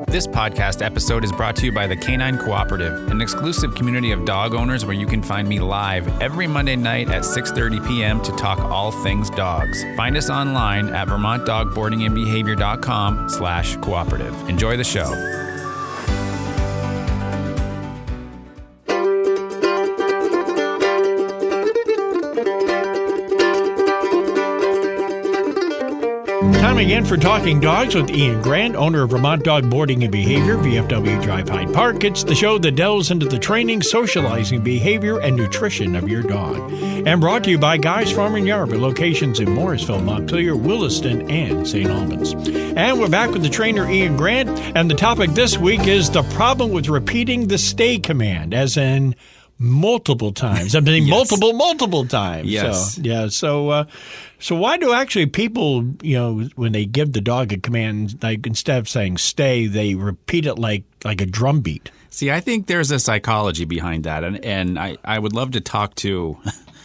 This podcast episode is brought to you by the Canine Cooperative, an exclusive community of dog owners where you can find me live every Monday night at 6:30 p.m. to talk all things dogs. Find us online at vermontdogboardingandbehavior.com/cooperative. Enjoy the show. Time again for Talking Dogs with Ian Grant, owner of Vermont Dog Boarding and Behavior, VFW Drive Hyde Park. It's the show that delves into the training, socializing, behavior, and nutrition of your dog. And brought to you by Guy's Farm and Yard with locations in Morrisville, Montpelier, Williston, and St. Albans. And we're back with the trainer Ian Grant, and the topic this week is the problem with repeating the stay command, as in multiple times. I mean, yes. multiple times. Yes. So why do actually people, when they give the dog a command, like instead of saying stay, they repeat it like a drum beat? See, I think there's a psychology behind that, and I would love to talk to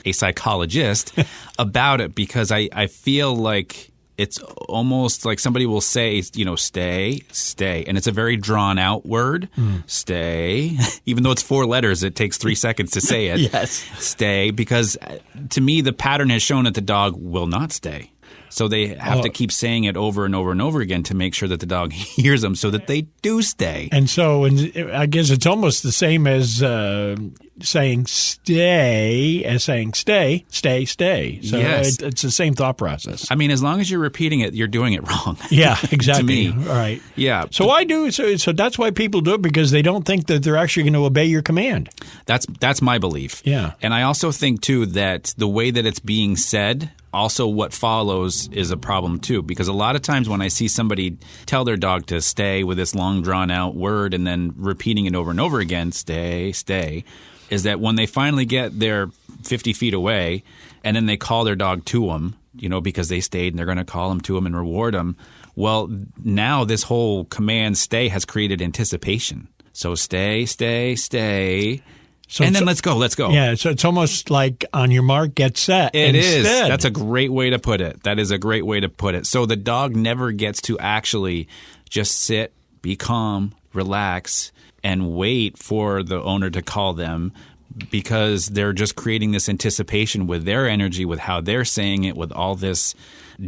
a psychologist about it, because I feel like it's almost like somebody will say, stay, and it's a very drawn-out word, stay. Even though it's 4 letters, it takes 3 seconds to say it. Yes. Stay, because to me, the pattern has shown that the dog will not stay. So they have to keep saying it over and over and over again to make sure that the dog hears them so that they do stay. And so I guess it's almost the same as saying stay as saying stay. So yes. It's the same thought process. I mean, as long as you're repeating it, you're doing it wrong. Yeah, exactly. To me. All right. Yeah. So that's why people do it, because they don't think that they're actually going to obey your command. That's my belief. Yeah. And I also think, too, that the way that it's being said, also what follows is a problem, too, because a lot of times when I see somebody tell their dog to stay with this long, drawn-out word and then repeating it over and over again, stay, is that when they finally get their 50 feet away and then they call their dog to them, because they stayed and they're going to call them to them and reward them, well, now this whole command stay has created anticipation. So stay. And then let's go. Yeah, so it's almost like on your mark, get set. It is. That's a great way to put it. That is a great way to put it. So the dog never gets to actually just sit, be calm, relax, and wait for the owner to call them, because they're just creating this anticipation with their energy, with how they're saying it, with all this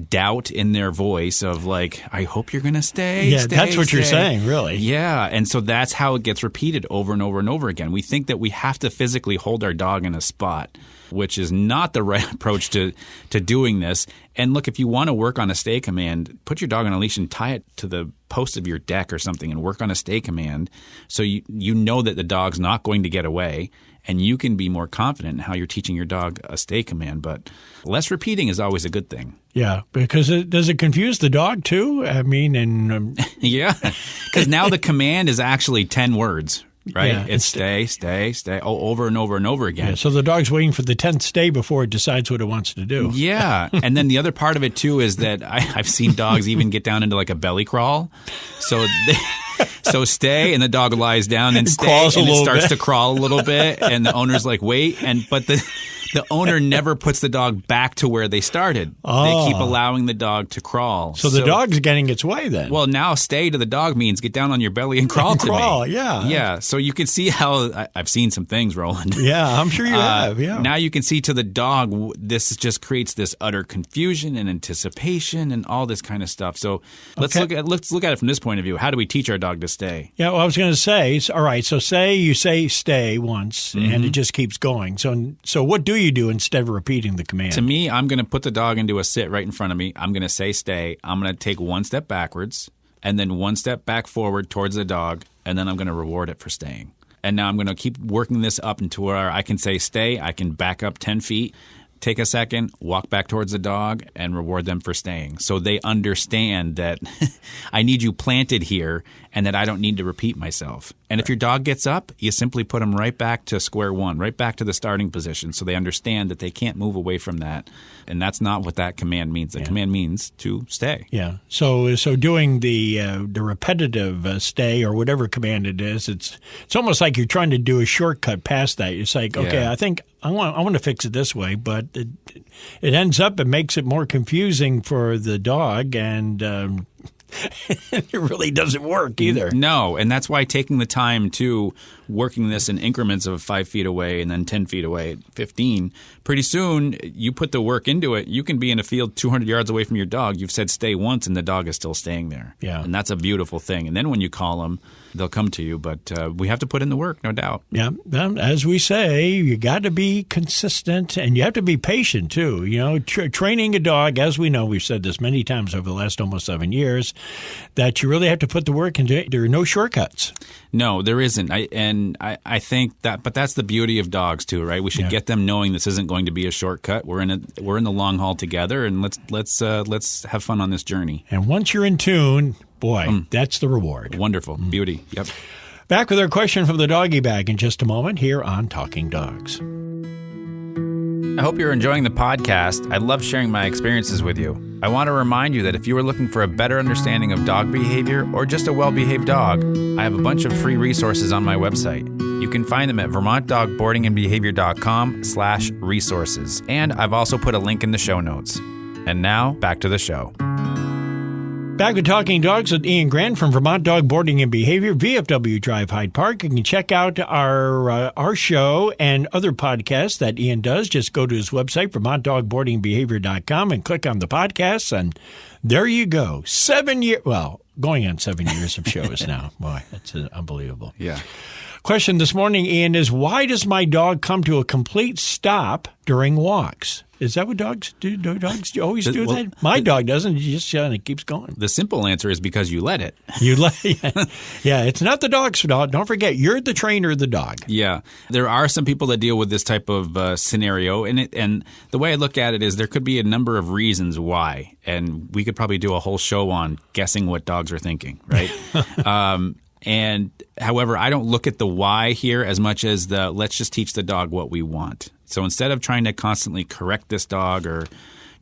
doubt in their voice of like, I hope you're going to stay. Yeah, that's what you're saying, really. Yeah, and so that's how it gets repeated over and over and over again. We think that we have to physically hold our dog in a spot, which is not the right approach to doing this. And look, if you want to work on a stay command, put your dog on a leash and tie it to the post of your deck or something and work on a stay command, so you know that the dog's not going to get away, and you can be more confident in how you're teaching your dog a stay command. But less repeating is always a good thing. Yeah, because does it confuse the dog too? I mean, yeah, because now the command is actually 10 words. Right? Yeah, it's stay, over and over and over again. Yeah, so the dog's waiting for the 10th stay before it decides what it wants to do. Yeah. And then the other part of it, too, is that I've seen dogs even get down into like a belly crawl. So stay, and the dog lies down and stay, and it starts to crawl a little bit, and the owner's like, wait. But the owner never puts the dog back to where they started. Oh. They keep allowing the dog to crawl. So the dog's getting its way then. Well, now stay to the dog means get down on your belly and crawl to me. Yeah. Yeah. So you can see how I've seen some things, Roland. Yeah, I'm sure you have. Yeah. Now you can see to the dog, this just creates this utter confusion and anticipation and all this kind of stuff. So let's look at it from this point of view. How do we teach our dog to stay? Yeah, well, I was going to say, all right, so say you say stay once, and it just keeps going. So what do you do instead of repeating the command? To me, I'm going to put the dog into a sit right in front of me. I'm going to say stay. I'm going to take one step backwards and then one step back forward towards the dog, and then I'm going to reward it for staying. And now I'm going to keep working this up into where I can say stay. I can back up 10 feet, take a second, walk back towards the dog, and reward them for staying. So they understand that I need you planted here and that I don't need to repeat myself. And if your dog gets up, you simply put them right back to square one, right back to the starting position, so they understand that they can't move away from that. And that's not what that command means. The command means to stay. Yeah. So doing the repetitive stay or whatever command it is, it's almost like you're trying to do a shortcut past that. It's like, okay, I think I want to fix it this way, but it ends up, it makes it more confusing for the dog, and It really doesn't work either. No, and that's why taking the time to working this in increments of 5 feet away and then 10 feet away at 15, pretty soon you put the work into it. You can be in a field 200 yards away from your dog. You've said stay once, and the dog is still staying there. Yeah. And that's a beautiful thing. And then when you call them, they'll come to you. But we have to put in the work, no doubt. Yeah. As we say, you got to be consistent, and you have to be patient, too. You know, training a dog, as we know, we've said this many times over the last almost 7 years, that you really have to put the work into it. There are no shortcuts. No, there isn't. I think that, but that's the beauty of dogs too, right? We should get them knowing this isn't going to be a shortcut. We're in the long haul together, and let's have fun on this journey. And once you're in tune, boy, that's the reward. Wonderful. Beauty. Yep. Back with our question from the doggy bag in just a moment here on Talking Dogs. I hope you're enjoying the podcast. I love sharing my experiences with you. I want to remind you that if you are looking for a better understanding of dog behavior or just a well-behaved dog, I have a bunch of free resources on my website. You can find them at vermontdogboardingandbehavior.com/resources. And I've also put a link in the show notes. And now, back to the show. Back to Talking Dogs with Ian Grant from Vermont Dog Boarding and Behavior, VFW Drive Hyde Park. You can check out our show and other podcasts that Ian does. Just go to his website, vermontdogboardingandbehavior.com, and click on the podcasts, and there you go. 7 years, well, going on 7 years of shows now. Boy, that's unbelievable. Yeah. Question this morning, Ian, is why does my dog come to a complete stop during walks? Is that what dogs do? Do dogs always do that? My dog doesn't. He just it keeps going. The simple answer is because you let it. Yeah, it's not the dog's fault. Don't forget, you're the trainer of the dog. Yeah. There are some people that deal with this type of scenario, and the way I look at it is there could be a number of reasons why, and we could probably do a whole show on guessing what dogs are thinking, right? And however, I don't look at the why here as much as the let's just teach the dog what we want. So instead of trying to constantly correct this dog or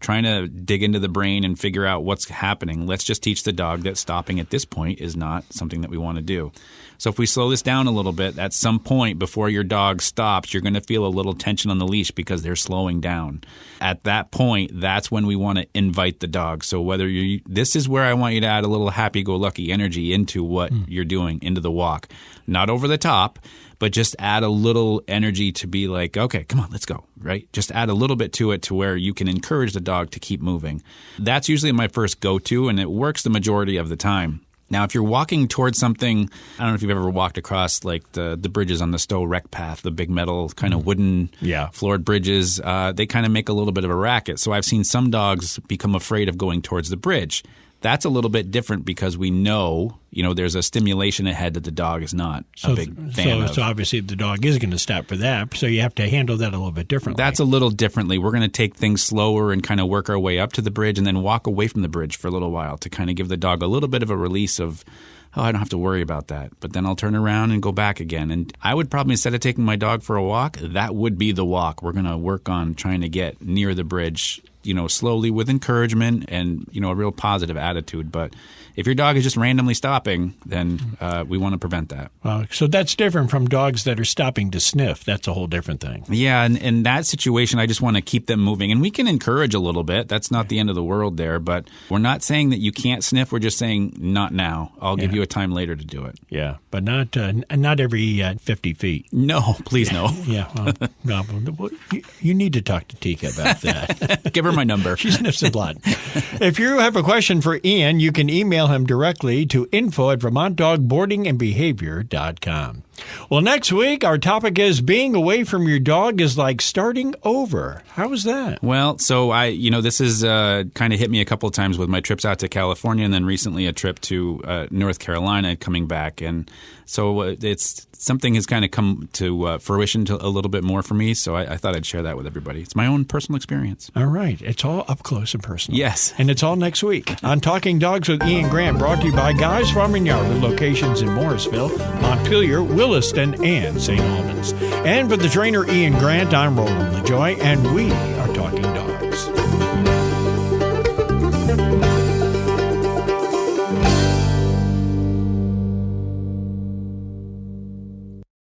trying to dig into the brain and figure out what's happening, let's just teach the dog that stopping at this point is not something that we want to do. So if we slow this down a little bit, at some point before your dog stops, you're going to feel a little tension on the leash because they're slowing down. At that point, that's when we want to invite the dog. So whether this is where I want you to add a little happy-go-lucky energy into what you're doing, into the walk. Not over the top, but just add a little energy to be like, okay, come on, let's go, right? Just add a little bit to it to where you can encourage the dog to keep moving. That's usually my first go-to, and it works the majority of the time. Now, if you're walking towards something, I don't know if you've ever walked across like the bridges on the Stowe Rec Path, the big metal kind of wooden floored bridges. They kind of make a little bit of a racket. So I've seen some dogs become afraid of going towards the bridge. That's a little bit different because we know, there's a stimulation ahead that the dog is not a big fan of. So obviously the dog is going to stop for that. So you have to handle that a little bit differently. That's a little differently. We're going to take things slower and kind of work our way up to the bridge and then walk away from the bridge for a little while to kind of give the dog a little bit of a release of, I don't have to worry about that. But then I'll turn around and go back again. And I would probably, instead of taking my dog for a walk, that would be the walk. We're going to work on trying to get near the bridge, slowly with encouragement and, a real positive attitude. But if your dog is just randomly stopping, then we want to prevent that. So that's different from dogs that are stopping to sniff. That's a whole different thing. Yeah, and in that situation, I just want to keep them moving. And we can encourage a little bit. That's not the end of the world there. But we're not saying that you can't sniff. We're just saying not now. I'll give you a time later to do it. Yeah, but not every 50 feet. No, please no. Yeah, well, you need to talk to Tika about that. Give her my number. She sniffs the blood. If you have a question for Ian, you can email him directly to info@vermontdogboardingandbehavior.com. Well, next week, our topic is being away from your dog is like starting over. How was that? Well, so this has kind of hit me a couple of times with my trips out to California and then recently a trip to North Carolina coming back. And so it's something has kind of come to fruition a little bit more for me. So I thought I'd share that with everybody. It's my own personal experience. All right. It's all up close and personal. Yes. And it's all next week on Talking Dogs with Ian Grant, brought to you by Guy's Farm and Yard with locations in Morrisville, Montpelier, Williston, and St. Albans. And for the trainer Ian Grant, I'm Roland LaJoy, and we are Talking Dogs.